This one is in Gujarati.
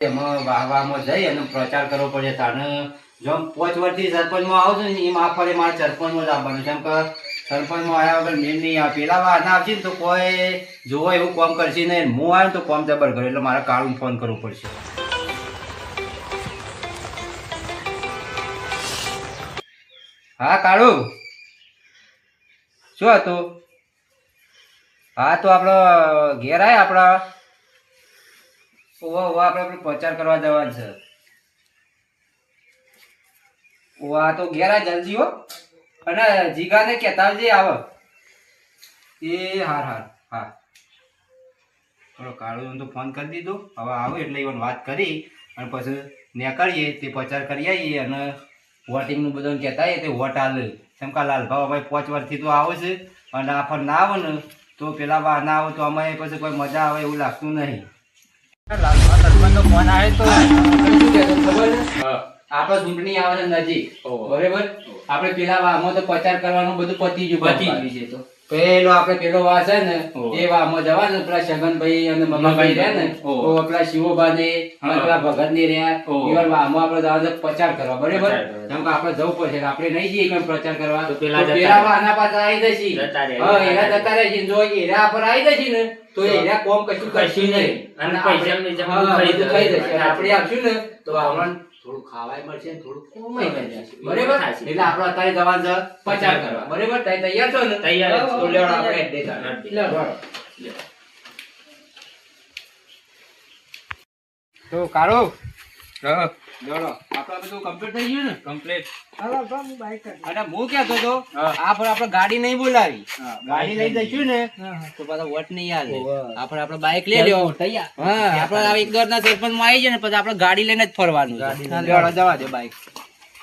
એમાં વાહવામાં જઈ અને પ્રચાર કરવો પડે. તાને જો 5 વર્ષથી સરપંચમાં આવું છું ને એમ આ ફરે મારે સરપંચમાં જ આવવાનું. જેમ કે સરપંચમાં આવ્યા વગર મેં નહીં આવે. પેલા વાહના આવશે ને તો કોઈ જોવા એવું કામ કરશે નહીં. હું આવ્યો તો કામ જબર કરે એટલે મારે કાળું ફોન કરવો પડશે. હા કાળુ, શું હતું? હા તો આપણો ઘેર આય આપણા આપણે પ્રચાર કરવા જવાનું છે. આ તો ઘેર આ જલ્દી હો. અને જીગાને કહેતા આવજે આવે. એ હાર હાર હા થોડો કાળું તો ફોન કરી દીધો. હવે આવે એટલે એને વાત કરી અને પછી નીકળીએ તે પ્રચાર કરી આવીએ અને વોટિંગનું બધું કહેતા આવીએ તે વોટ આલે. કેમ કે લાલભાવ અમારે 5 વર્ષથી તો આવે છે અને આ ફળ ના આવે ને તો પેલા વા ના આવે તો અમારે પછી કોઈ મજા આવે એવું લાગતું નહીં. ફોન આવે તો ખબર આપડે ચૂંટણી આવે છે નજીક બરોબર. આપડે પેલા વામાં તો પ્રચાર કરવાનું બધું પતી ગયું છે. તો પેલો આપડે પેલો વા છે ને એ વામાં જવાનું. પેલા છગનભાઈ અને મમ્માભાઈ રહ્યા ને તો પેલા શિવોબા ને પેલા ભગત ને રહ્યા એવા વામાં આપડે જવાનું પ્રચાર કરવા બરોબર. જેમ કે આપડે જવું પડશે આપડે નહીં જઈએ કેમ પ્રચાર કરવા તો પેલા વાના પાછા આવી જશે. એરા જતા રહેશે. જો એરા પર આવી જશે ને તો એરા કોમ કશું કરશે નહીં અને પૈસા થઈ જશે. આપડે આપશું ને તો આપણને થોડું ખાવાય મળશે ને થોડું કોમાય મળશે બરોબર. એટલે આપણે અત્યારે જવાનું છે પ્રચાર કરવા બરોબર. તૈયાર છો ને? તૈયાર તો લેવડો આપણે તો કાળો લેવડો આપણે બધું કમ્પ્લીટ થઈ ગયું ને? કમ્પ્લીટ. અરે હું કહેતો તો આ પર આપણે ગાડી નહીં બોલાવી. ગાડી લઈ જઈશું ને તો પાછા વોટ નહીં આવે. આપણે બાઈક લઈ લેવો તૈયાર. હા આપણે એક દોરના સરપંચ માં આવી જાય ને પછી આપણે ગાડી લઈને જ ફરવાનું. જવા દે બાઈક.